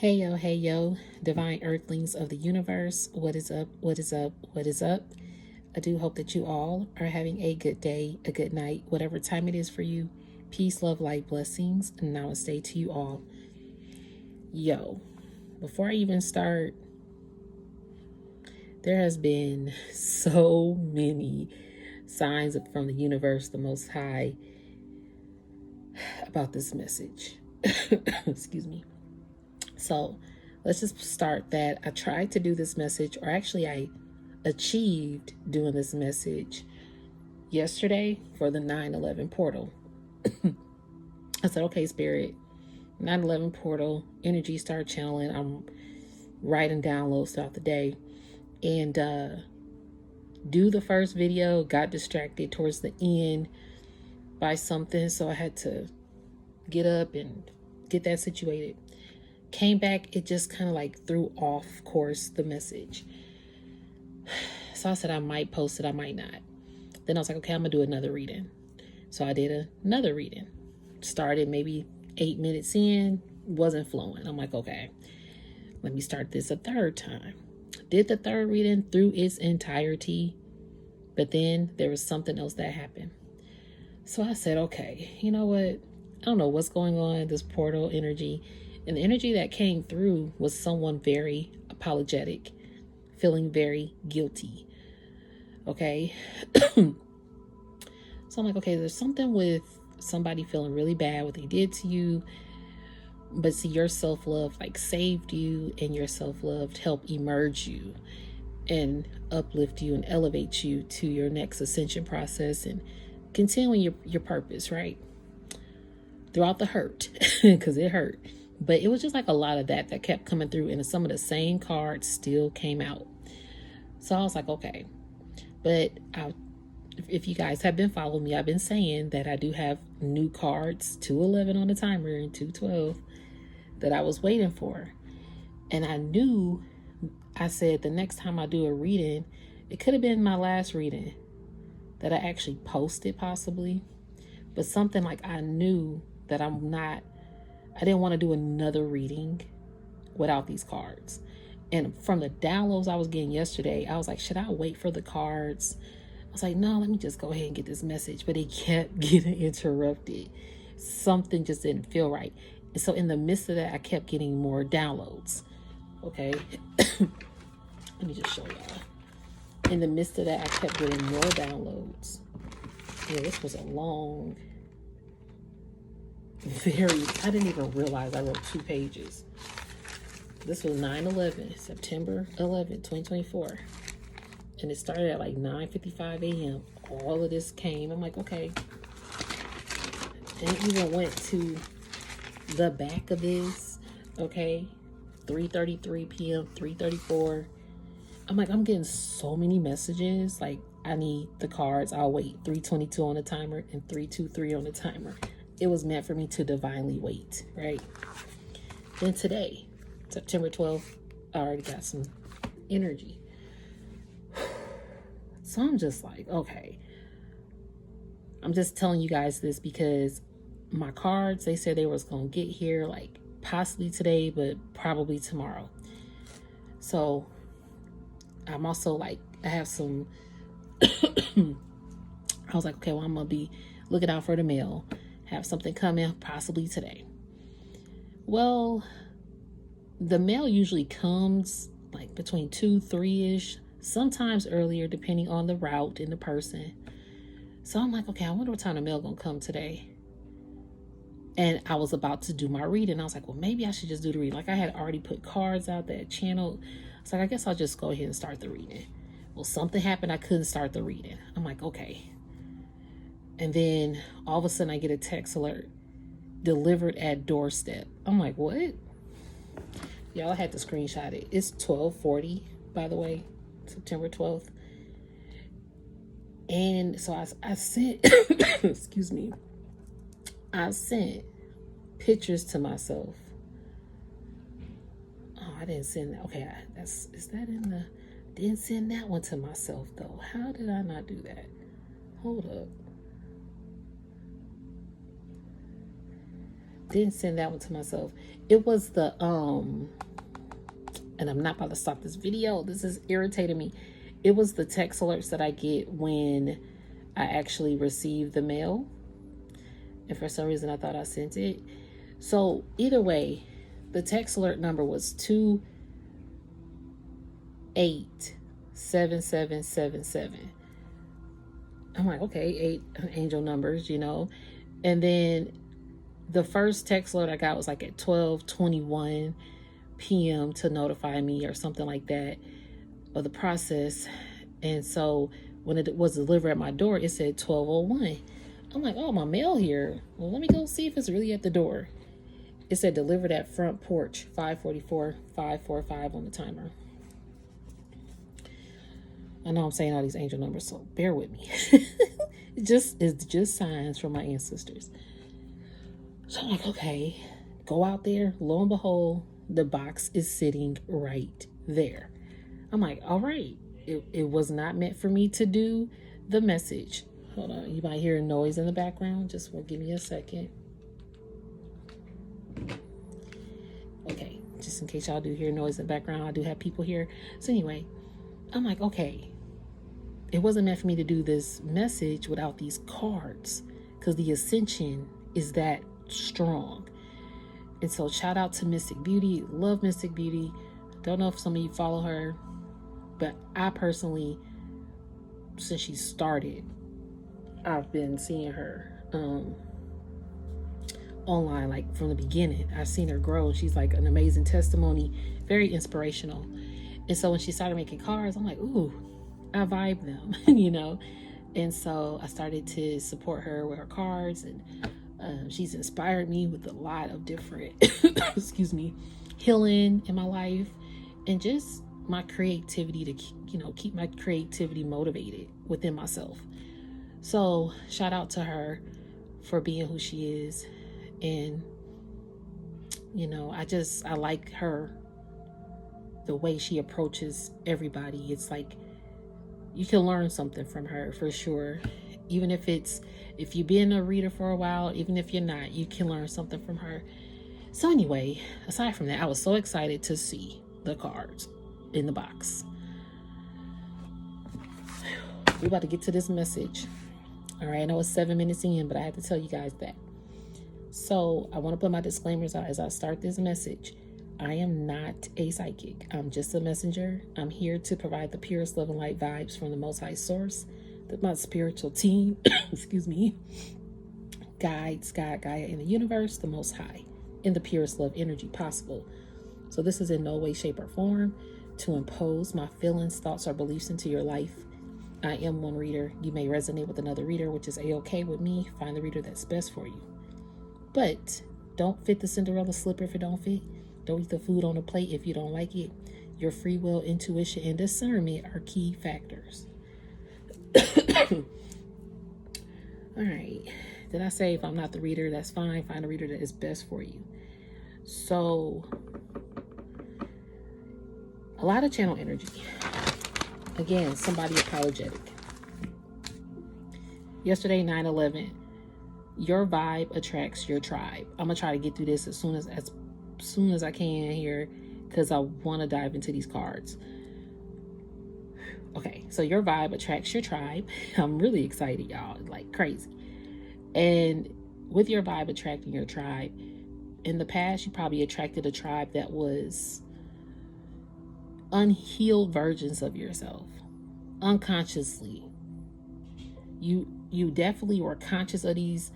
Hey yo, divine earthlings of the universe. What is up? What is up? What is up? I do hope that you all are having a good day, a good night, whatever time it is for you. Peace, love, light, blessings, and namaste to you all. Yo, before I even start, there has been so many signs from the universe, the Most High, about this message. Excuse me. So let's just start that. I tried to do this message, or actually, I achieved doing this message yesterday for the 9/11 portal. I said, okay, Spirit, 9/11 portal, energy start channeling. I'm writing downloads throughout the day. And do the first video, got distracted towards the end by something. So I had to get up and get that situated. Came back, it just kind of like threw off course the message. So I said I might post it, I might not. Then I was like, okay, I'm gonna do another reading. So I did another reading. Started maybe 8 minutes in, wasn't flowing. I'm like, okay, let me start this a third time. Did the third reading through its entirety, but then there was something else that happened. So I said, okay, you know what? I don't know what's going on, this portal energy. And the energy that came through was someone very apologetic, feeling very guilty. Okay. So I'm like, okay, there's something with somebody feeling really bad what they did to you. But see, your self-love like saved you, and your self-love helped emerge you and uplift you and elevate you to your next ascension process and continuing your purpose, right? Throughout the hurt, because it hurt. But it was just like a lot of that kept coming through, and some of the same cards still came out. So I was like, okay. But if you guys have been following me, I've been saying that I do have new cards, 211 on the timer and 212, that I was waiting for. And I said the next time I do a reading, it could have been my last reading that I actually posted possibly. But something like I knew that I didn't want to do another reading without these cards. And from the downloads I was getting yesterday, I was like, should I wait for the cards? I was like, no, let me just go ahead and get this message. But it kept getting interrupted. Something just didn't feel right. And so in the midst of that, I kept getting more downloads. Okay. Let me just show y'all. In the midst of that, I kept getting more downloads. Yeah, this was a long, I didn't even realize I wrote 2 pages. This was 9/11, September 11th, 2024. And it started at like 9:55 a.m. All of this came. I'm like, okay. And it even went to the back of this, okay? 3:33 p.m., 3:34. I'm like, I'm getting so many messages. Like, I need the cards. I'll wait. 3:22 on the timer and 3:23 on the timer. It was meant for me to divinely wait, right? Then today, September 12th, I already got some energy. So I'm just like, okay. I'm just telling you guys this because my cards, they said they was going to get here like possibly today, but probably tomorrow. So I'm also like, I have some, I was like, okay, well, I'm going to be looking out for the mail. Have something come in possibly today. Well, the mail usually comes like between 2, 3-ish, sometimes earlier, depending on the route and the person. So I'm like, okay, I wonder what time the mail gonna come today. And I was about to do my reading. I was like, well, maybe I should just do the reading. Like, I had already put cards out that channel. I was like, I guess I'll just go ahead and start the reading. Well, something happened. I couldn't start the reading. I'm like, okay. And then all of a sudden I get a text alert. Delivered at doorstep. I'm like, what? Y'all, I had to screenshot it. It's 12:40, by the way, September 12th. And so I sent, excuse me, I sent pictures to myself. Oh, I didn't send that. Okay, didn't send that one to myself though. How did I not do that? Hold up. didn't send that one to myself. It was the and I'm not about to stop this video. This is irritating me. It was the text alerts that I get when I actually receive the mail. And for some reason I thought I sent it. So either way, the text alert number was 287777. I'm like, okay, 8 angel numbers, you know. And then the first text alert I got was like at 12:21 p.m. to notify me or something like that of the process. And so when it was delivered at my door, it said 12:01. I'm like, oh, my mail here. Well, let me go see if it's really at the door. It said delivered at front porch, 5:44, 5:45 on the timer. I know I'm saying all these angel numbers, so bear with me. It's just signs from my ancestors. So I'm like, okay, go out there. Lo and behold, the box is sitting right there. I'm like, all right. It was not meant for me to do the message. Hold on, you might hear a noise in the background. Just give me a second. Okay, just in case y'all do hear noise in the background, I do have people here. So anyway, I'm like, okay, it wasn't meant for me to do this message without these cards, because the ascension is that strong. And so shout out to Mystic Beauty. Love Mystic Beauty. Don't know if some of you follow her, but I personally, since she started, I've been seeing her online, like from the beginning. I've seen her grow. She's like an amazing testimony, very inspirational. And so when she started making cards, I'm like, ooh, I vibe them, you know. And so I started to support her with her cards, and she's inspired me with a lot of different excuse me, healing in my life, and just my creativity to keep my creativity motivated within myself. So shout out to her for being who she is. And I like her, the way she approaches everybody. It's like you can learn something from her for sure. Even if you've been a reader for a while, even if you're not, you can learn something from her. So anyway, aside from that, I was so excited to see the cards in the box. We're about to get to this message. All right, I know it's 7 minutes in, but I have to tell you guys that. So I want to put my disclaimers out as I start this message. I am not a psychic. I'm just a messenger. I'm here to provide the purest love and light vibes from the Most High Source, my spiritual team, excuse me, guides, God, Gaia, in the universe, the Most High, in the purest love energy possible. So this is in no way, shape, or form to impose my feelings, thoughts, or beliefs into your life. I am one reader. You may resonate with another reader, which is a-okay with me. Find the reader that's best for you. But don't fit the Cinderella slipper if it don't fit. Don't eat the food on the plate if you don't like it. Your free will, intuition, and discernment are key factors. All right. Did I say if I'm not the reader, that's fine. Find a reader that is best for you. So, a lot of channel energy. Again, somebody apologetic. Yesterday, 9/11. Your vibe attracts your tribe. I'm gonna try to get through this as soon as I can here, because I want to dive into these cards. Okay, so your vibe attracts your tribe. I'm really excited, y'all, like crazy. And with your vibe attracting your tribe, in the past, you probably attracted a tribe that was unhealed versions of yourself, unconsciously. You definitely were conscious of these,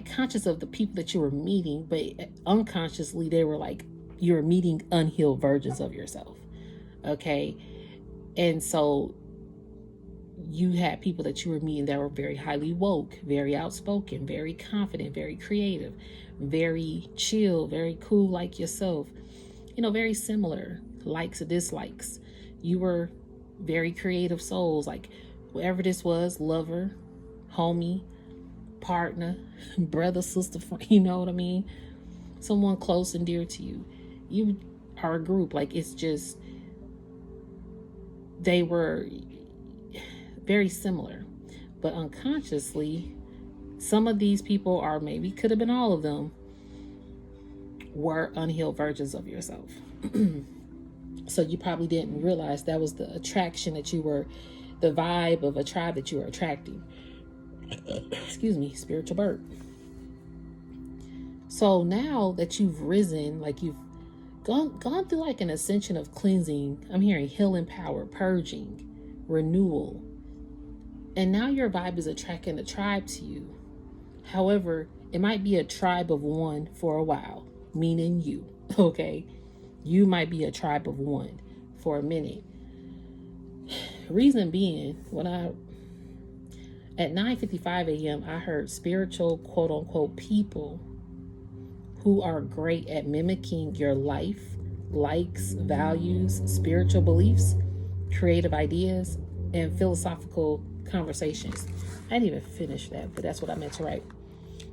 conscious of the people that you were meeting, but unconsciously they were like, you're meeting unhealed versions of yourself. Okay. And so you had people that you were meeting that were very highly woke, very outspoken, very confident, very creative, very chill, very cool, like yourself, very similar, likes or dislikes. You were very creative souls, like whoever this was, lover, homie, partner, brother, sister, friend, you know what I mean? Someone close and dear to you. You are a group, like it's just, they were very similar. But unconsciously, some of these people, or maybe could have been all of them, were unhealed versions of yourself. So you probably didn't realize that was the attraction that you were, the vibe of a tribe that you were attracting. Excuse me, spiritual bird. So now that you've risen, like you've gone through like an ascension of cleansing, I'm hearing healing power, purging, renewal. And now your vibe is attracting a tribe to you. However, it might be a tribe of one for a while, meaning you, okay? You might be a tribe of one for a minute. Reason being, at 9:55 a.m., I heard spiritual, quote unquote, people who are great at mimicking your life, likes, values, spiritual beliefs, creative ideas, and philosophical conversations. I didn't even finish that, but that's what I meant to write.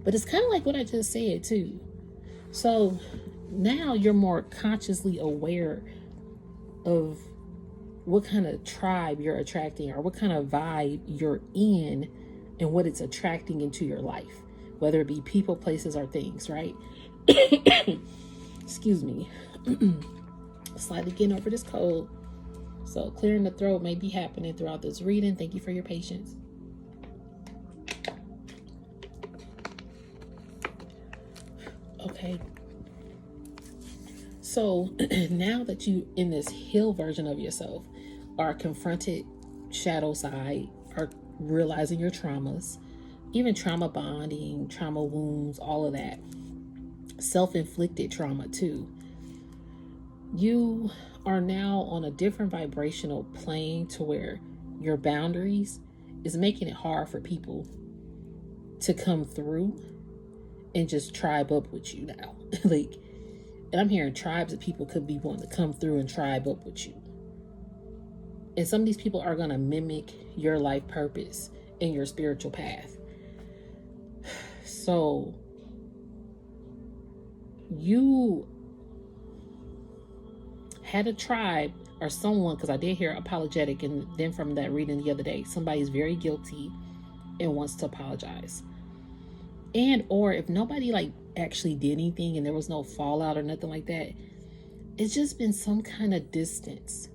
But it's kind of like what I just said too. So now you're more consciously aware of what kind of tribe you're attracting, or what kind of vibe you're in, and what it's attracting into your life, whether it be people, places, or things, right? Excuse me. Slightly getting over this cold. So clearing the throat may be happening throughout this reading. Thank you for your patience. Okay. So now that you, in this healed version of yourself, are confronted shadow side, are realizing your traumas, even trauma bonding, trauma wounds, all of that, self-inflicted trauma too. You are now on a different vibrational plane to where your boundaries is making it hard for people to come through and just tribe up with you now. Like, and I'm hearing tribes of people could be wanting to come through and tribe up with you. And some of these people are going to mimic your life purpose and your spiritual path. So you had a tribe or someone, because I did hear apologetic, and then from that reading the other day, somebody's very guilty and wants to apologize. And or if nobody like actually did anything and there was no fallout or nothing like that, it's just been some kind of distance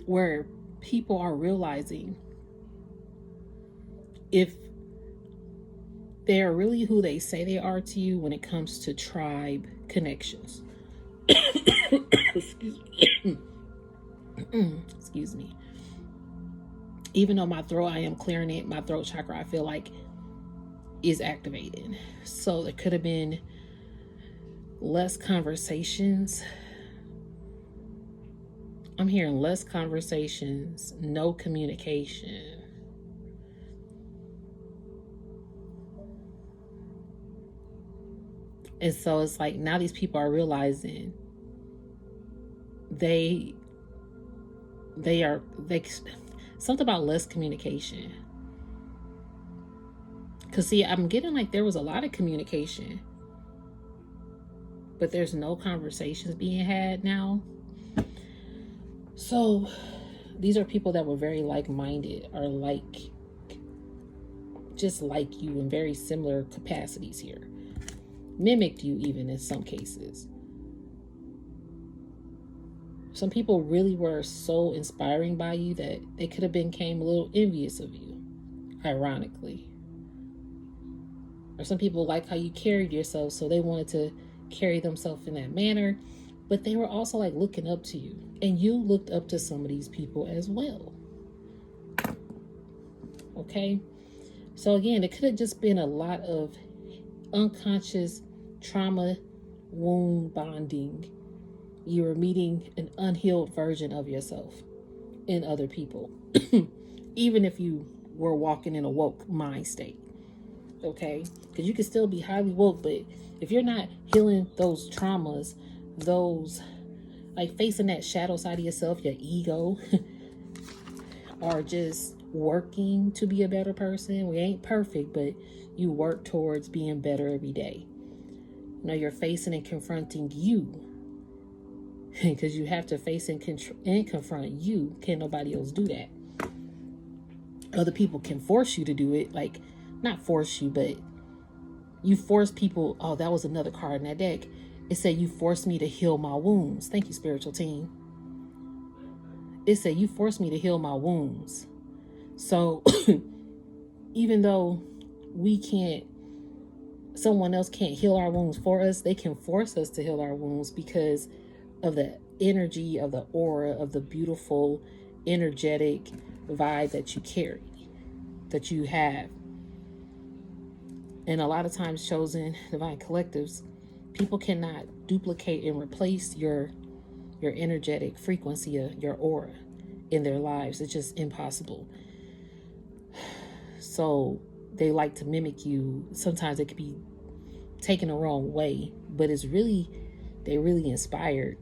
where people are realizing if they're really who they say they are to you when it comes to tribe connections. Excuse me. Even though my throat, I am clearing it, my throat chakra, I feel like, is activated. So there could have been less conversations. I'm hearing less conversations, no communication. And so it's like now these people are realizing they something about less communication. Because see, I'm getting like there was a lot of communication, but there's no conversations being had now. So these are people that were very like-minded, or just like you in very similar capacities here. Mimicked you even in some cases. Some people really were so inspiring by you that they could have became a little envious of you, ironically. Or some people like how you carried yourself, so they wanted to carry themselves in that manner, but they were also like looking up to you, and you looked up to some of these people as well. Okay, so again, it could have just been a lot of unconscious trauma wound bonding. You were meeting an unhealed version of yourself in other people, even if you were walking in a woke mind state. Okay, because you can still be highly woke, but if you're not healing those traumas, those like facing that shadow side of yourself, your ego, or just working to be a better person. We ain't perfect, but you work towards being better every day. You know, you're facing and confronting you, because you have to face and confront you. Can't nobody else do that. Other people can force you to do it. Like, not force you, but you force people. Oh, that was another card in that deck. It said, you forced me to heal my wounds. Thank you, spiritual team. It said, you forced me to heal my wounds. So even though someone else can't heal our wounds for us, they can force us to heal our wounds because of the energy, of the aura, of the beautiful, energetic vibe that you carry, that you have. And a lot of times, chosen divine collectives, people cannot duplicate and replace your energetic frequency, your aura in their lives. It's just impossible. So they like to mimic you. Sometimes it could be taken the wrong way, but they're really inspired.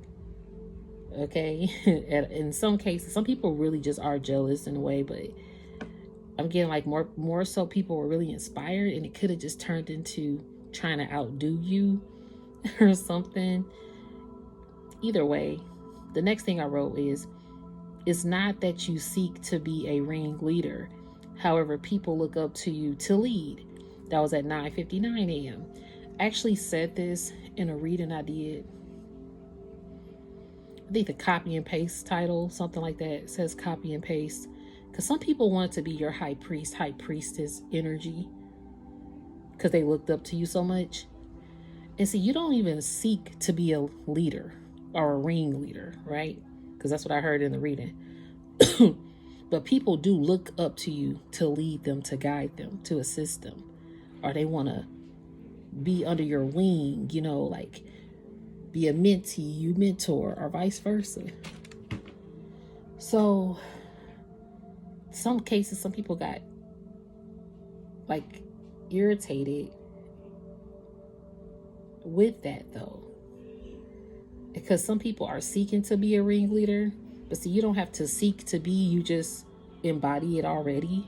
Okay. In some cases, some people really just are jealous in a way, but I'm getting like more so people were really inspired, and it could have just turned into trying to outdo you or something. Either way, the next thing I wrote is, it's not that you seek to be a ring leader. However, people look up to you to lead. That was at 9:59 a.m. I actually said this in a reading I did. I think the copy and paste title, something like that. It says copy and paste. Because some people want to be your high priest, high priestess energy. Because they looked up to you so much. And see, you don't even seek to be a leader or a ring leader, right? Because that's what I heard in the reading. But people do look up to you to lead them, to guide them, to assist them. Or they want to be under your wing, like be a mentee, you mentor, or vice versa. So some cases, some people got like irritated with that though. Because some people are seeking to be a ring leader, but see, you don't have to seek to be, you just embody it already.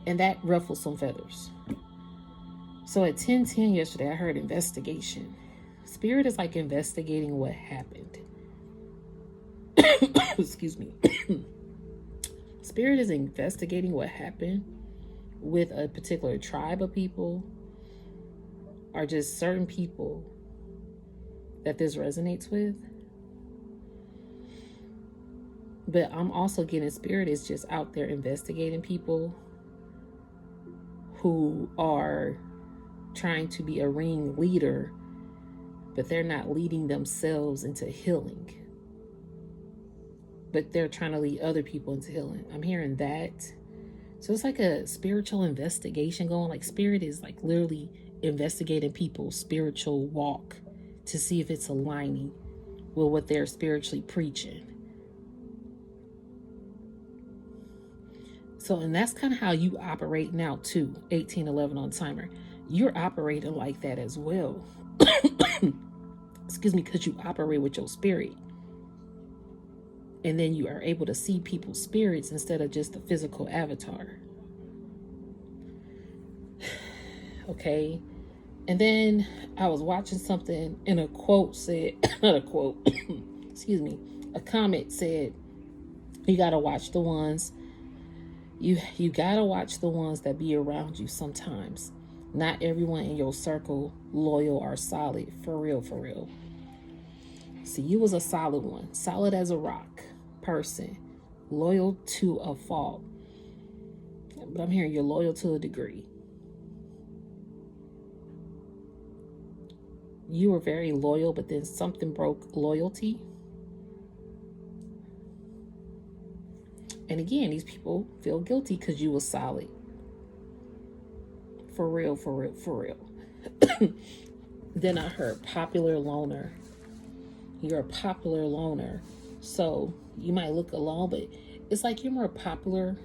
And that ruffles some feathers. So at 10:10 yesterday, I heard investigation. Spirit is like investigating what happened. Excuse me. Spirit is investigating what happened with a particular tribe of people, or just certain people that this resonates with. But I'm also getting Spirit is just out there investigating people who are trying to be a ring leader, but they're not leading themselves into healing. But they're trying to lead other people into healing. I'm hearing that. So it's like a spiritual investigation going. Like Spirit is like literally investigating people's spiritual walk to see if it's aligning with what they're spiritually preaching. So, and that's kind of how you operate now too. 1811 on timer. You're operating like that as well. Excuse me, because you operate with your spirit. And then you are able to see people's spirits instead of just the physical avatar. Okay. And then I was watching something and a quote said, not a quote, excuse me, a comment said, you got to watch the ones, you got to watch the ones that be around you sometimes. Not everyone in your circle loyal or solid. For real, for real. See, you was a solid one. Solid as a rock person. Loyal to a fault. But I'm hearing you're loyal to a degree. You were very loyal, but then something broke loyalty. And again, these people feel guilty because you were solid. For real, for real, for real. Then I heard popular loner. You're a popular loner. So you might look alone, but it's like you're more popular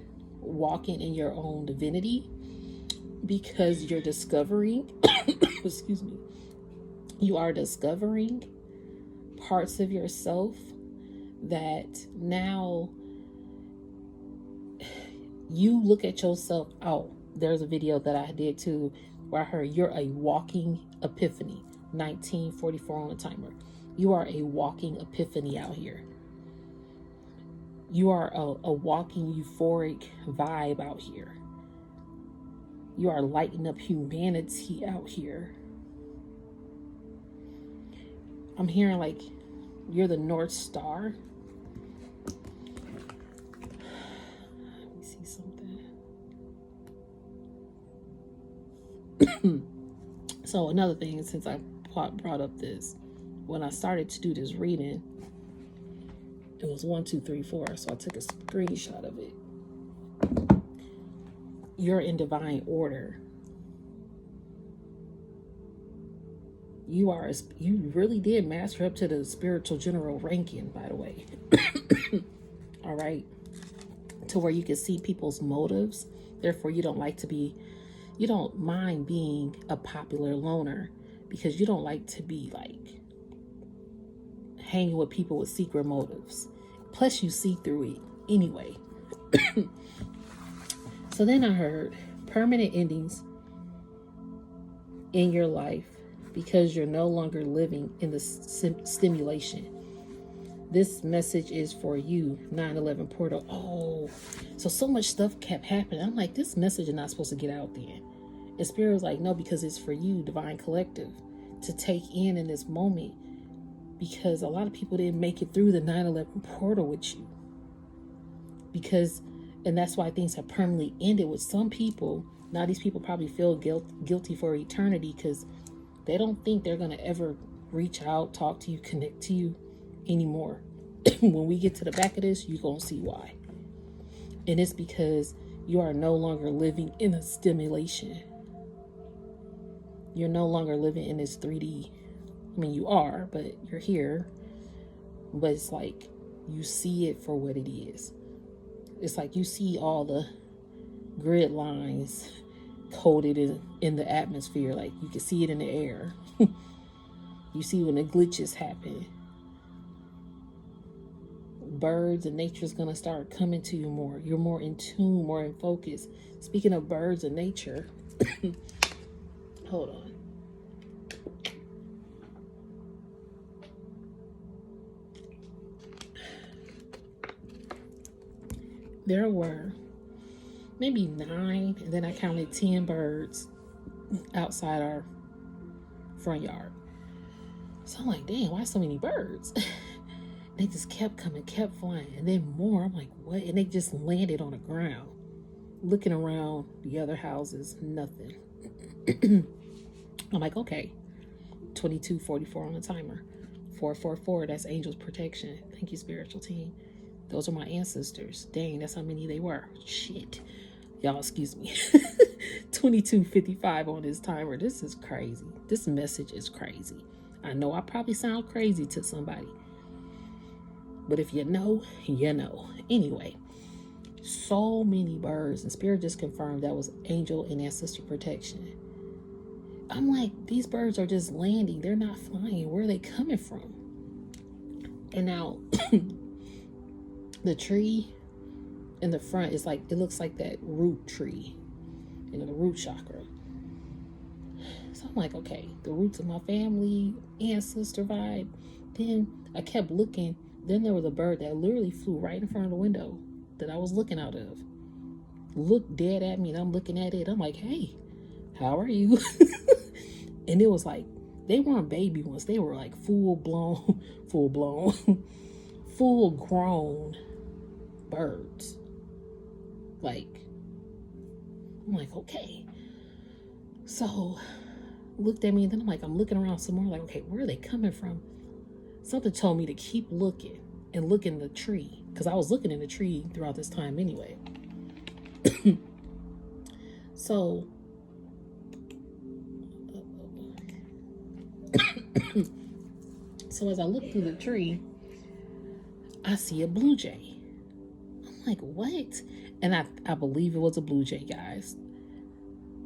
walking in your own divinity because you're discovering, excuse me, you are discovering parts of yourself that now you look at yourself. Oh, there's a video that I did too where I heard you're a walking epiphany. 1944 on the timer. You are a walking epiphany out here. You are a walking euphoric vibe out here. You are lighting up humanity out here. I'm hearing like you're the North Star. Let me see something. So another thing, since I brought up this, when I started to do this reading, it was 1, 2, 3, 4. So I took a screenshot of it. You're in divine order. You really did master up to the spiritual general ranking, by the way. All right. To where you can see people's motives. Therefore, you don't mind being a popular loner, because you don't like to be like hanging with people with secret motives. Plus, you see through it anyway. So then I heard permanent endings in your life because you're no longer living in the stimulation. This message is for you, 9/11 portal. Oh, so much stuff kept happening. I'm like, this message is not supposed to get out there. And Spirit was like, no, because it's for you, Divine Collective, to take in this moment. Because a lot of people didn't make it through the 9/11 portal with you. And that's why things have permanently ended with some people. Now these people probably feel guilty for eternity because they don't think they're going to ever reach out, talk to you, connect to you anymore. When we get to the back of this, you're going to see why. And it's because you are no longer living in a stimulation. You're no longer living in this 3D. I mean, you are, but you're here. But it's like you see it for what it is. It's like you see all the grid lines coded in the atmosphere. Like you can see it in the air. You see when the glitches happen. Birds and nature's going to start coming to you more. You're more in tune, more in focus. Speaking of birds and nature, hold on. There were maybe 9, and then I counted 10 birds outside our front yard. So I'm like, dang, why so many birds? They just kept coming, kept flying, and then more. I'm like, what? And they just landed on the ground. Looking around the other houses, nothing. I'm like, okay, 22:44 on the timer. 444, that's angels protection. Thank you, spiritual team. Those are my ancestors. Dang, that's how many they were. Shit. Y'all, excuse me. 22:55 on this timer. This is crazy. This message is crazy. I know I probably sound crazy to somebody. But if you know, you know. Anyway, so many birds. And Spirit just confirmed that was angel and ancestor protection. I'm like, these birds are just landing. They're not flying. Where are they coming from? And now, the tree in the front is like, it looks like that root tree. You know, the root chakra. So I'm like, okay, the roots of my family, ancestor vibe. Then I kept looking. Then there was a bird that literally flew right in front of the window that I was looking out of. Looked dead at me, and I'm looking at it. I'm like, hey, how are you? And it was like, they weren't baby ones. They were like full grown birds. Like, I'm like, okay. So looked at me, and then I'm looking around some more, like, okay, where are they coming from? Something told me to keep looking and look in the tree, because I was looking in the tree throughout this time anyway. So as I look through the tree, I see a blue jay. I'm like, what? And I believe it was a blue jay, guys,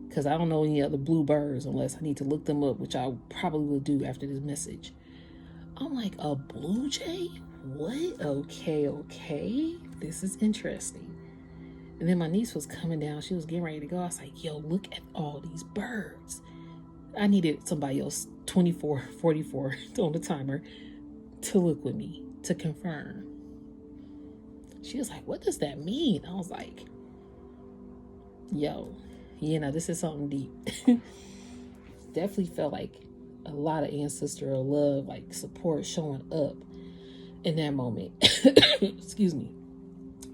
because I don't know any other blue birds unless I need to look them up, which I probably will do after this message. I'm like, a blue jay? What? Okay. This is interesting. And then my niece was coming down. She was getting ready to go. I was like, yo, look at all these birds. I needed somebody else, 24:44 on the timer, to look with me, to confirm. She was like, what does that mean? I was like, yo, this is something deep. Definitely felt like a lot of ancestral love, like support showing up in that moment. Excuse me.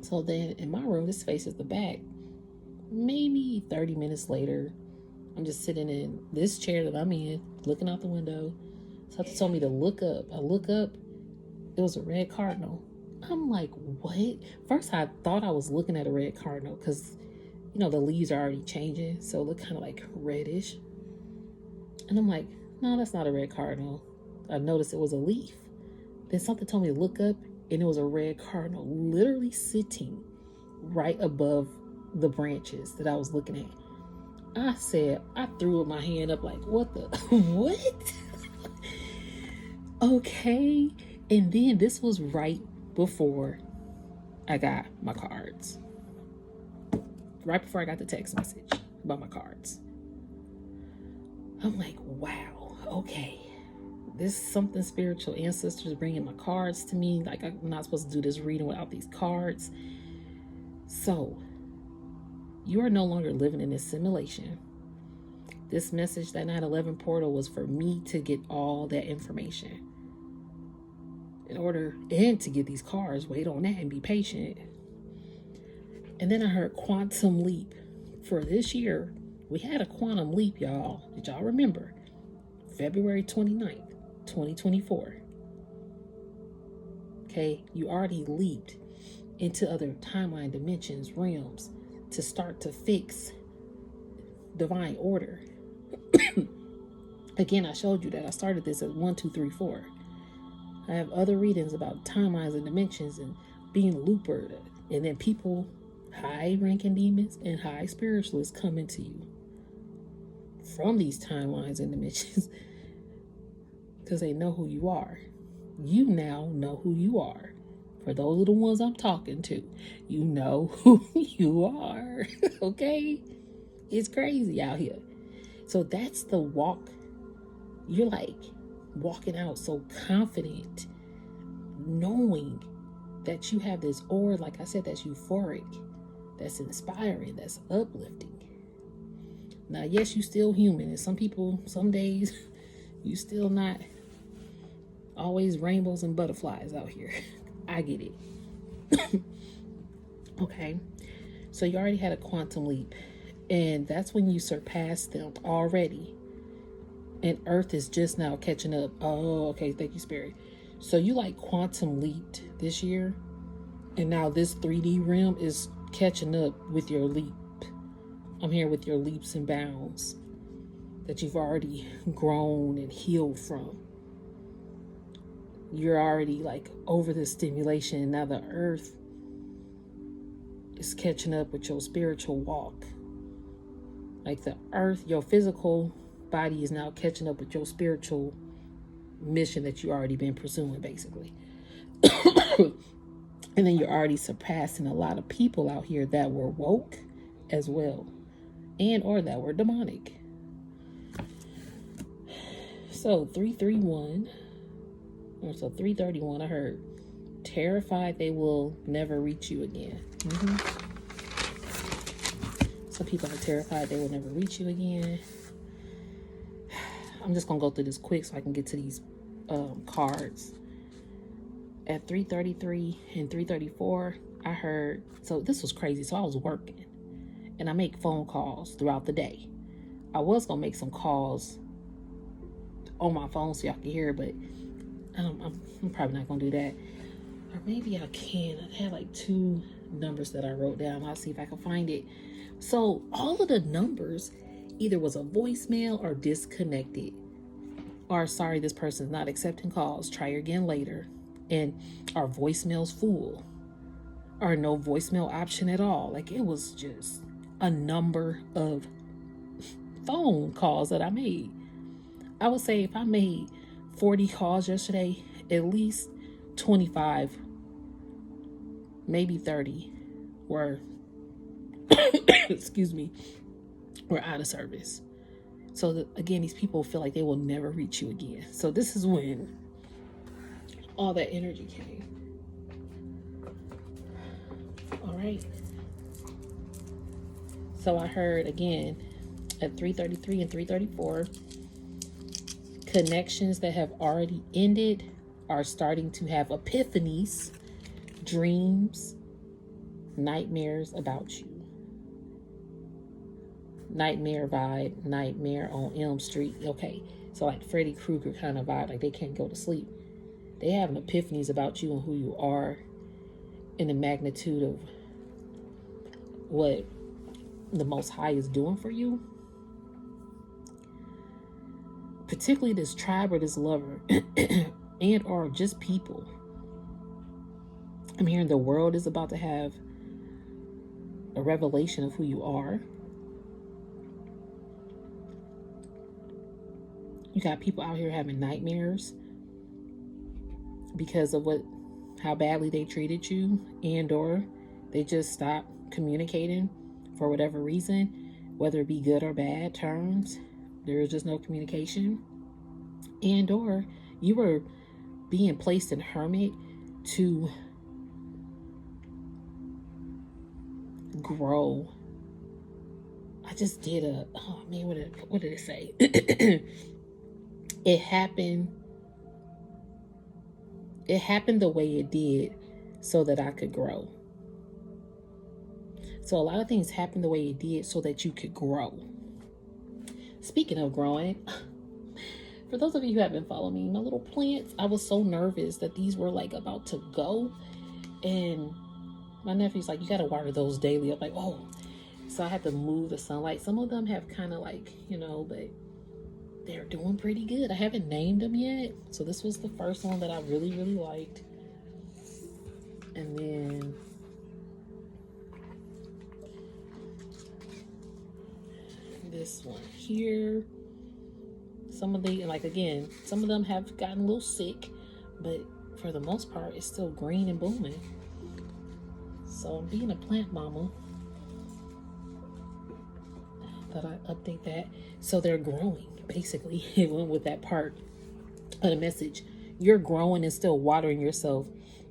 So then in my room, this faces the back. Maybe 30 minutes later, I'm just sitting in this chair that I'm in, looking out the window. Something told me to look up. I look up, it was a red cardinal. I'm like, what? First, I thought I was looking at a red cardinal because, the leaves are already changing. So it looked kind of like reddish. And I'm like, no, that's not a red cardinal. I noticed it was a leaf. Then something told me to look up, and it was a red cardinal literally sitting right above the branches that I was looking at. I threw my hand up like, what the, what? Okay. And then this was right before I got my cards. Right before I got the text message about my cards. I'm like, wow, okay. This is something spiritual. Ancestors bringing my cards to me. Like, I'm not supposed to do this reading without these cards. So, you are no longer living in this simulation. This message, that 9/11 portal, was for me to get all that information. In order, and to get these cards, wait on that and be patient. And then I heard quantum leap. For this year, we had a quantum leap, y'all. Did y'all remember? February 29th, 2024. Okay, you already leaped into other timeline dimensions, realms, to start to fix divine order. Again, I showed you that I started this at 1, 2, 3, 4. I have other readings about timelines and dimensions and being looper, and then people, high ranking demons and high spiritualists, coming to you from these timelines and dimensions because they know who you are. You now know who you are. For those are the ones I'm talking to. You know who you are. Okay? It's crazy out here. So that's the walk. You're like walking out so confident, knowing that you have this aura, like I said, that's euphoric, that's inspiring, that's uplifting. Now, yes, you still human, and some people, some days, you still not always rainbows and butterflies out here. I get it. Okay, so you already had a quantum leap, and that's when you surpassed them already, and Earth is just now catching up. Oh, okay, thank you, Spirit. So you like quantum leaped this year, and now this 3D realm is catching up with your leap. I'm here with your leaps and bounds that you've already grown and healed from. You're already like over the stimulation, and now the earth is catching up with your spiritual walk. Like the earth, your physical body is now catching up with your spiritual mission that you already been pursuing, basically. And then you're already surpassing a lot of people out here that were woke as well, and or that were demonic. So 331, or so 331, I heard, terrified they will never reach you again. Some people are terrified they will never reach you again. I'm just gonna go through this quick so I can get to these cards. At 3:33 and 3:34, I heard, so this was crazy. So I was working, and I make phone calls throughout the day. I was gonna make some calls on my phone so y'all can hear it, but I'm probably not gonna do that. Or maybe I can. I had like 2 numbers that I wrote down. I'll see if I can find it. So all of the numbers either was a voicemail or disconnected, or sorry, this person's not accepting calls, try again later, and our voicemail's full, or no voicemail option at all. Like, it was just a number of phone calls that I made. I would say if I made 40 calls yesterday, at least 25, maybe 30 were excuse me, were out of service. So again, these people feel like they will never reach you again. So this is when all that energy came. right. So I heard again at 3:33 and 3:34, connections that have already ended are starting to have epiphanies, dreams, nightmares about you. Nightmare vibe, nightmare on Elm Street. Okay, so like Freddy Krueger kind of vibe, like they can't go to sleep. They having epiphanies about you and who you are, and the magnitude of what the Most High is doing for you. Particularly this tribe or this lover, and or just people. I'm hearing the world is about to have a revelation of who you are. You got people out here having nightmares because of how badly they treated you, and or they just stopped communicating for whatever reason, whether it be good or bad terms. There is just no communication, and or you were being placed in hermit to grow. I just did what did it say? It happened the way it did so that I could grow. So a lot of things happened the way it did so that you could grow. Speaking of growing, for those of you who have been following me, my little plants, I was so nervous that these were like about to go. And my nephew's like, you got to water those daily. I'm like, oh. So I had to move the sunlight. Some of them have kind of like, but they're doing pretty good. I haven't named them yet. So this was the first one that I really, really liked. And then this one here. Some of them have gotten a little sick, but for the most part, it's still green and booming. So I'm being a plant mama. Thought I'd update that. So they're growing, basically. It went with that part of the message. You're growing and still watering yourself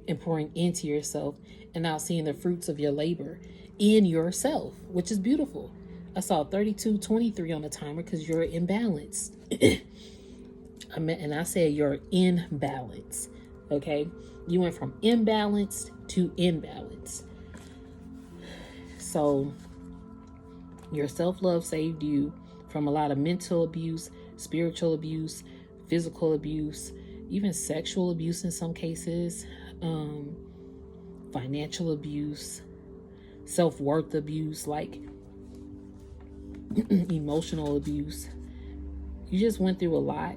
and pouring into yourself and now seeing the fruits of your labor in yourself, which is beautiful. I saw 32:23 on the timer because you're imbalanced. I said you're in balance. Okay? You went from imbalanced to imbalance. So your self-love saved you from a lot of mental abuse, spiritual abuse, physical abuse, even sexual abuse in some cases, financial abuse, self-worth abuse, like emotional abuse. You just went through a lot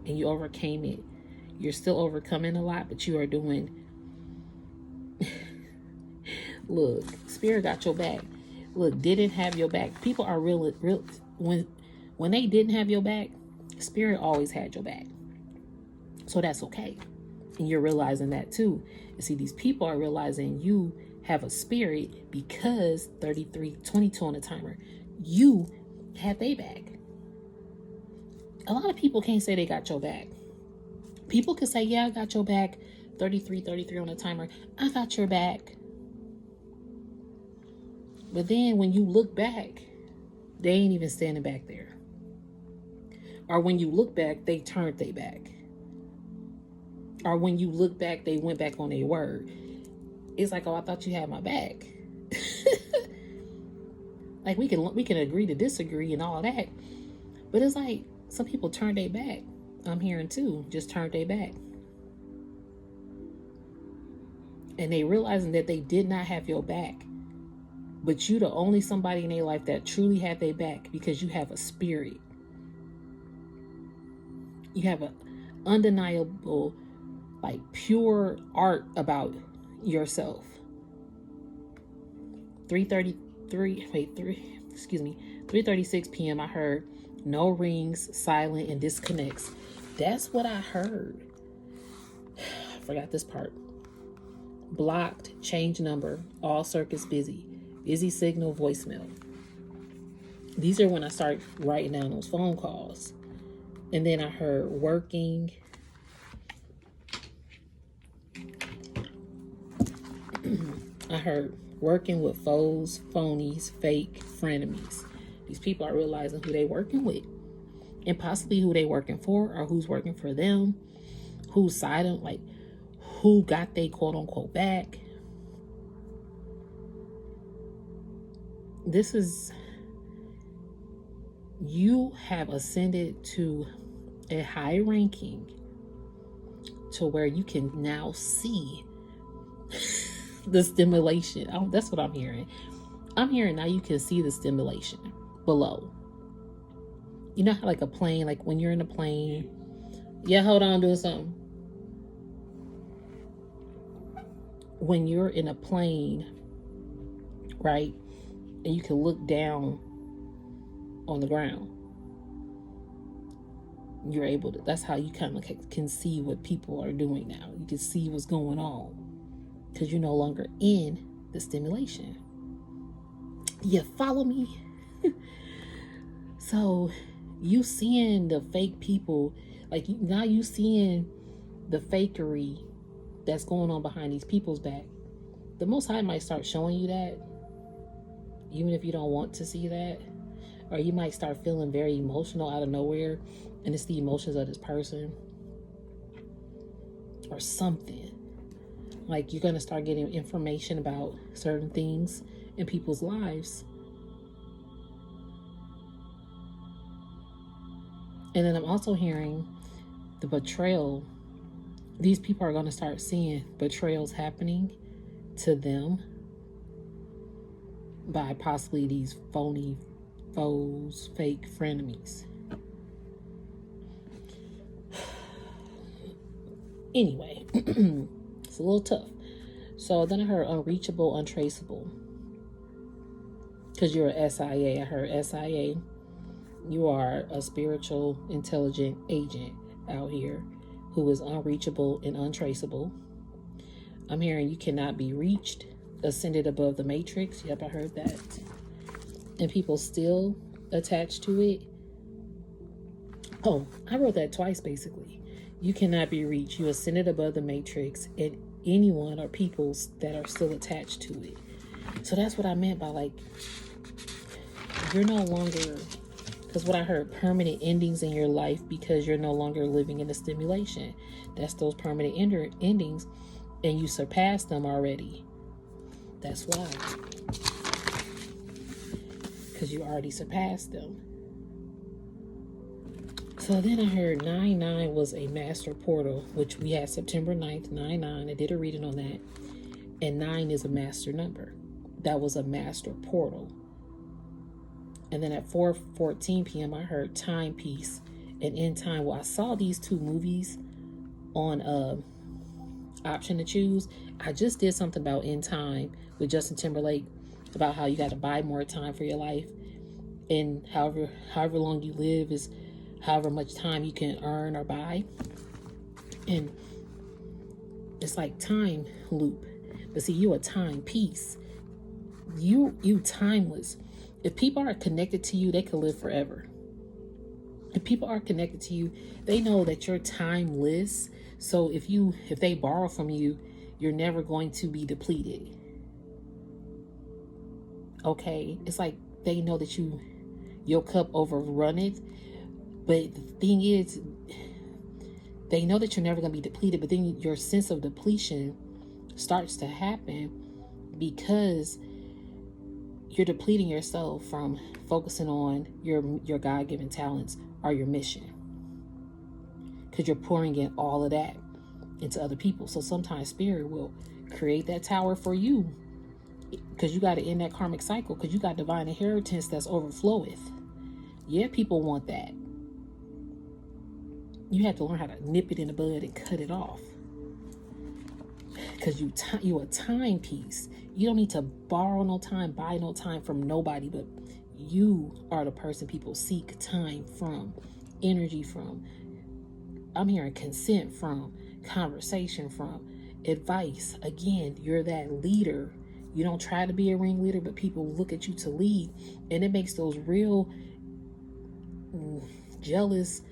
and you overcame it. You're still overcoming a lot, but you are doing look, Spirit got your back. Look, didn't have your back. People are real when they didn't have your back, Spirit always had your back. So that's okay. And you're realizing that too. And see, these people are realizing you have a spirit because 33:22 on the timer. You have their back. A lot of people can't say they got your back. People can say, yeah, I got your back. 33 on the timer. I got your back. But then when you look back, they ain't even standing back there. Or when you look back, they turned their back. Or when you look back, they went back on their word. It's like, oh, I thought you had my back. Like we can agree to disagree and all that. But it's like some people turn their back. I'm hearing too, just turned their back. And they realizing that they did not have your back. But you the only somebody in their life that truly had their back because you have a spirit. You have an undeniable, like pure art about yourself. 3:36 p.m. I heard no rings, silent, and disconnects. That's what I heard. I forgot this part. Blocked, change number, all circuits busy. Busy signal, voicemail. These are when I start writing down those phone calls. And then I heard working. I heard working with foes, phonies, fake frenemies. These people are realizing who they working with, and possibly who they working for, or who's working for them, whose side of, like, who got they quote unquote back. This is, you have ascended to a high ranking to where you can now see the stimulation. Oh, that's what I'm hearing. I'm hearing now you can see the stimulation below. You know how like a plane, like when you're in a plane. Yeah, hold on, I'm doing something. When you're in a plane, right, and you can look down on the ground, you're able to, that's how you kind of can see what people are doing now. You can see what's going on because you're no longer in the stimulation. You follow me? So you seeing the fake people, like now you seeing the fakery that's going on behind these people's back. The Most High might start showing you that, even if you don't want to see that. Or you might start feeling very emotional out of nowhere, and it's the emotions of this person or something. Like you're going to start getting information about certain things in people's lives. And then I'm also hearing the betrayal. These people are going to start seeing betrayals happening to them by possibly these phony foes, fake frenemies. Anyway, it's a little tough. So then I heard unreachable, untraceable. Because you're a SIA. I heard SIA. You are a spiritual, intelligent agent out here who is unreachable and untraceable. I'm hearing you cannot be reached, ascended above the matrix. Yep, I heard that. And people still attached to it. Oh, I wrote that twice basically. You cannot be reached. You ascended above the matrix, and anyone or peoples that are still attached to it. So that's what I meant by like, you're no longer, because what I heard, permanent endings in your life because you're no longer living in the stimulation. That's those permanent endings, and you surpassed them already. That's why. Because you already surpassed them. So then I heard 99 was a master portal, which we had September 9th, 99. I did a reading on that. And 9 is a master number. That was a master portal. And then at 4:14 p.m. I heard timepiece and in time. Well, I saw these two movies on option to choose. I just did something about in time with Justin Timberlake about how you got to buy more time for your life, and however long you live is however much time you can earn or buy. And it's like time loop. But see, you a timepiece. You timeless. If people are connected to you, they can live forever. If people are connected to you, they know that you're timeless. So if they borrow from you, you're never going to be depleted. Okay? It's like they know that your cup overrunneth. But the thing is, they know that you're never going to be depleted, but then your sense of depletion starts to happen because you're depleting yourself from focusing on your God-given talents or your mission. Because you're pouring in all of that into other people. So sometimes spirit will create that tower for you because you got to end that karmic cycle, because you got divine inheritance that's overfloweth. Yeah, people want that. You have to learn how to nip it in the bud and cut it off. Because you a timepiece. You don't need to borrow no time, buy no time from nobody, but you are the person people seek time from, energy from. I'm hearing consent from, conversation from, advice. Again, you're that leader. You don't try to be a ringleader, but people look at you to lead. And it makes those real jealous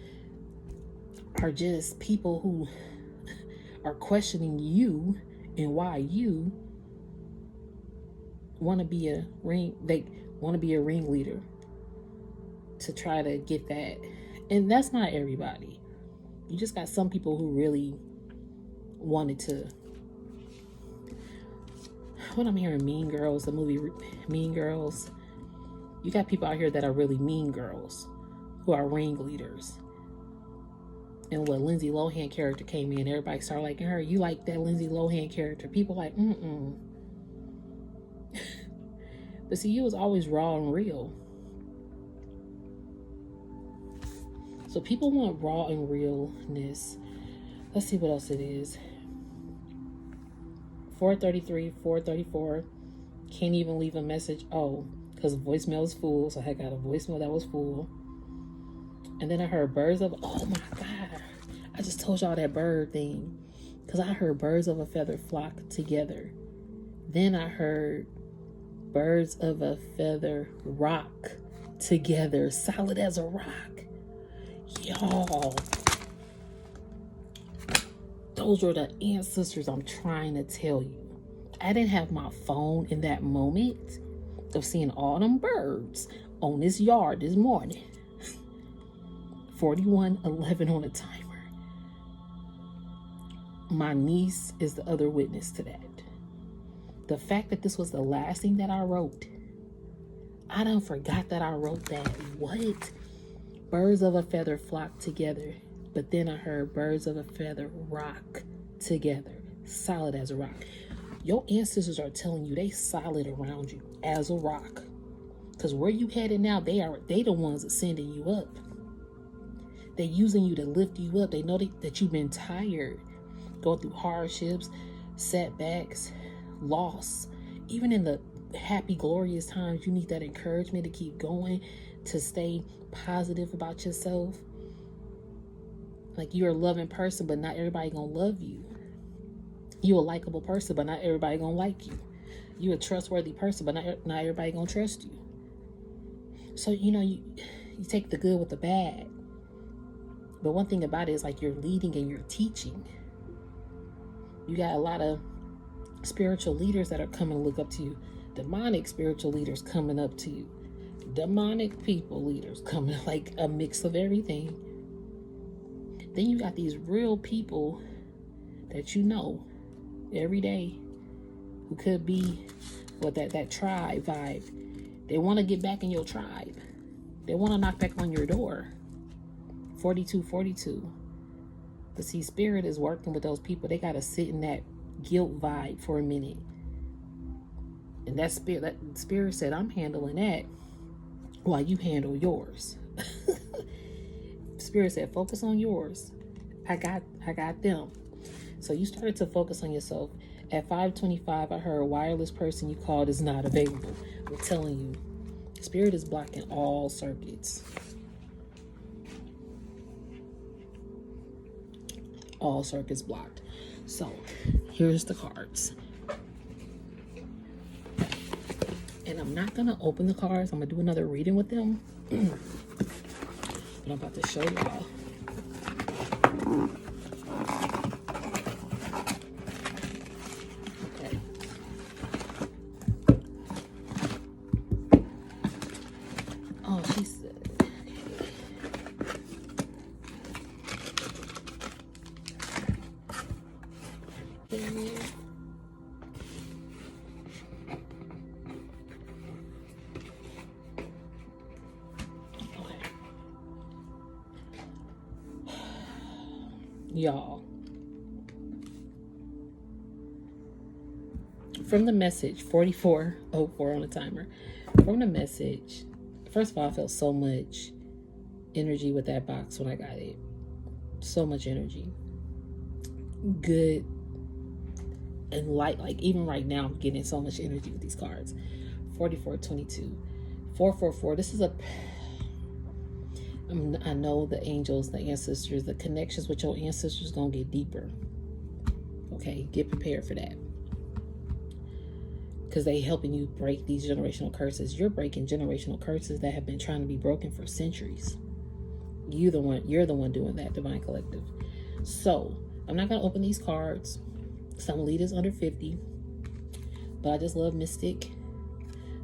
are just people who are questioning you and why you. want to be a ringleader to try to get that. And that's not everybody. You just got some people who really wanted to. When I'm hearing Mean Girls, the movie Mean Girls, you got people out here that are really mean girls who are ringleaders. And what Lindsay Lohan character came in, everybody started liking her. You like that Lindsay Lohan character? People like, But see, you was always raw and real. So people want raw and realness. Let's see what else it is. 433, 434. Can't even leave a message. Oh, because voicemail is full. So I got a voicemail that was full. And then I heard oh my God. I just told y'all that bird thing. Because I heard birds of a feather flock together. Then I heard birds of a feather rock together. Solid as a rock. Y'all. Those were the ancestors I'm trying to tell you. I didn't have my phone in that moment of seeing all them birds on this yard this morning. 41:11 on the timer. My niece is the other witness to that. The fact that this was the last thing that I wrote. I done forgot that I wrote that. What? Birds of a feather flock together. But then I heard birds of a feather rock together. Solid as a rock. Your ancestors are telling you they solid around you as a rock. Because where you headed now, they the ones that sending you up. They using you to lift you up. They know that you've been tired. Going through hardships, setbacks, loss. Even in the happy, glorious times, you need that encouragement to keep going, to stay positive about yourself. Like, you're a loving person, but not everybody gonna love you. You a likable person, but not everybody gonna like you. You a trustworthy person, but not everybody gonna trust you. So, you take the good with the bad. But one thing about it is, like, you're leading and you're teaching. You got a lot of spiritual leaders that are coming to look up to you. Demonic spiritual leaders coming up to you. Demonic people leaders coming, like a mix of everything. Then you got these real people that you know every day who could be that tribe vibe. They want to get back in your tribe. They want to knock back on your door. 4242. But see, spirit is working with those people. They got to sit in that guilt vibe for a minute. And that spirit said, I'm handling that while you handle yours. Spirit said, focus on yours. I got them. So you started to focus on yourself. At 5:25, I heard a wireless person you called is not available. I'm telling you, Spirit is blocking all circuits. All circuits blocked. So here's the cards. And I'm not going to open the cards. I'm going to do another reading with them. But I'm about to show y'all. Okay. Oh, she said. Okay. Y'all, from the message, 44:04 on the timer. From the message, first of all, I felt so much energy with that box when I got it. So much energy. Good and light. Like, even right now, I'm getting so much energy with these cards. 4422. 444. This is I know the angels, the ancestors, the connections with your ancestors gonna get deeper. Okay, get prepared for that. Because they helping you break these generational curses. You're breaking generational curses that have been trying to be broken for centuries. You're the one doing that, Divine Collective. So, I'm not gonna open these cards. Some leaders under 50. But I just love mystic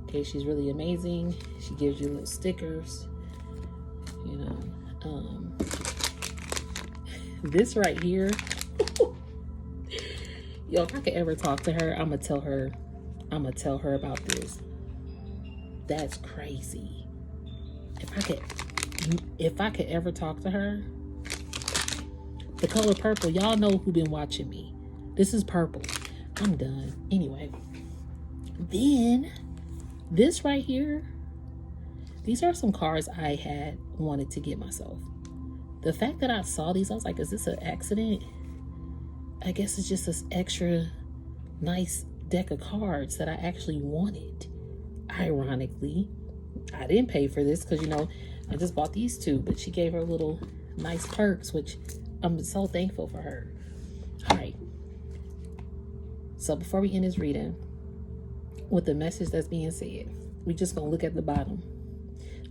Okay, she's really amazing. She gives you little stickers, you know. This right here, yo, if I could ever talk to her, I'm gonna tell her about this. That's crazy. If I could ever talk to her, the color purple, y'all know who been watching me. This is purple. I'm done. Anyway, then this right here, these are some cards I had wanted to get myself. The fact that I saw these, I was like, is this an accident? I guess it's just this extra nice deck of cards that I actually wanted. Ironically, I didn't pay for this because, you know, I just bought these two, but she gave her little nice perks, which I'm so thankful for her. All right. So before we end this reading, with the message that's being said, we just gonna look at the bottom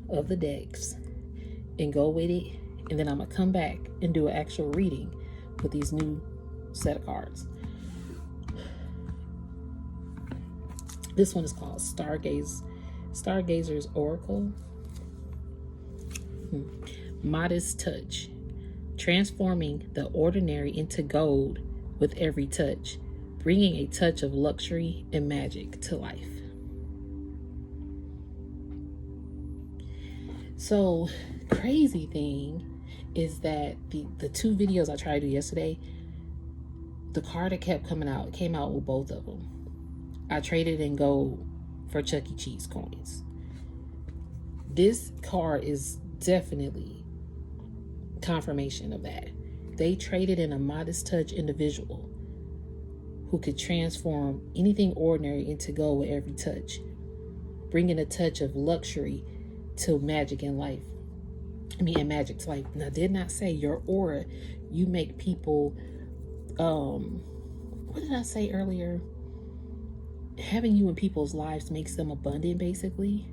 of the decks and go with it, and then I'm gonna come back and do an actual reading with these new set of cards. This one is called Stargazer's Oracle. Modest touch, transforming the ordinary into gold with every touch, bringing a touch of luxury and magic to life. So, crazy thing is that the two videos I tried to do yesterday, the card that kept coming out came out with both of them. I traded in gold for Chuck E. Cheese coins. This card is definitely confirmation of that. They traded in a modest touch individual who could transform anything ordinary into gold with every touch, bringing a touch of luxury to magic in life. And magic to life. Now, did not say your aura, you make people, what did I say earlier? Having you in people's lives makes them abundant, basically.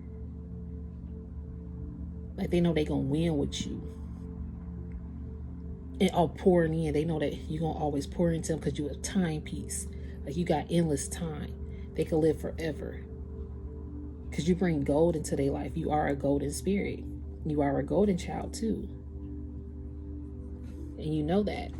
Like, they know they gonna win with you. And all pouring in, they know that you're gonna always pour into them because you're a timepiece. Like, you got endless time. They can live forever. Because you bring gold into their life. You are a golden spirit. You are a golden child too. And you know that.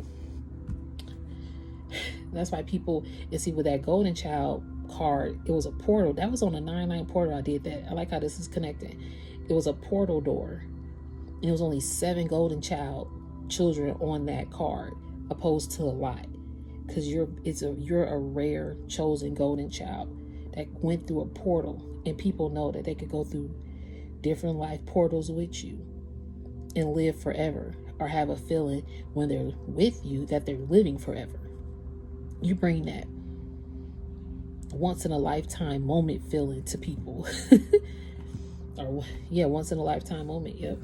That's why people, you see, with that golden child card, it was a portal. That was on a 9/9 portal. I did that. I like how this is connected. It was a portal door. And it was only 7 golden children on that card, opposed to a lot. Because you're a rare chosen golden child that went through a portal, and people know that they could go through different life portals with you and live forever, or have a feeling when they're with you that they're living forever. You bring that once in a lifetime moment feeling to people. Or yeah, once in a lifetime moment. Yep.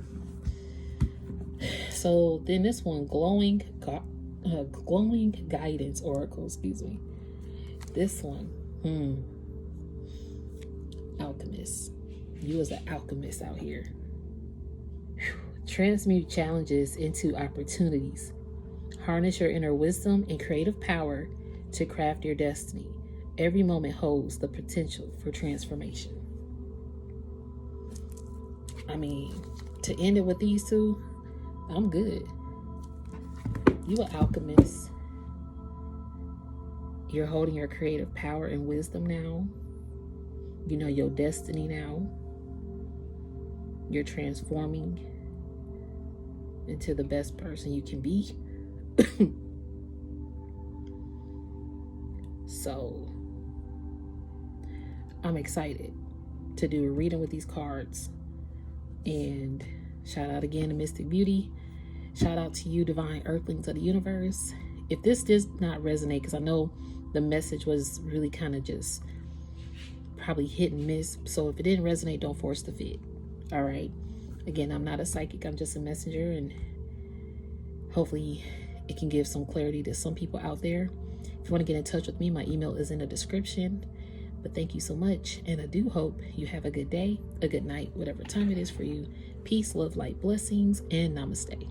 So then this one, glowing guidance oracle, excuse me. This one, alchemist. You as an alchemist out here. Transmute challenges into opportunities. Harness your inner wisdom and creative power to craft your destiny. Every moment holds the potential for transformation. I mean, to end it with these two, I'm good. You an alchemist. You're holding your creative power and wisdom now. You know your destiny now. You're transforming into the best person you can be. So, I'm excited to do a reading with these cards. And shout out again to Mystic Beauty. Shout out to you, divine earthlings of the universe. If this does not resonate, because I know the message was really kind of just probably hit and miss. So if it didn't resonate, don't force the fit. All right. Again, I'm not a psychic. I'm just a messenger. And hopefully it can give some clarity to some people out there. If you want to get in touch with me, my email is in the description. But thank you so much. And I do hope you have a good day, a good night, whatever time it is for you. Peace, love, light, blessings, and namaste.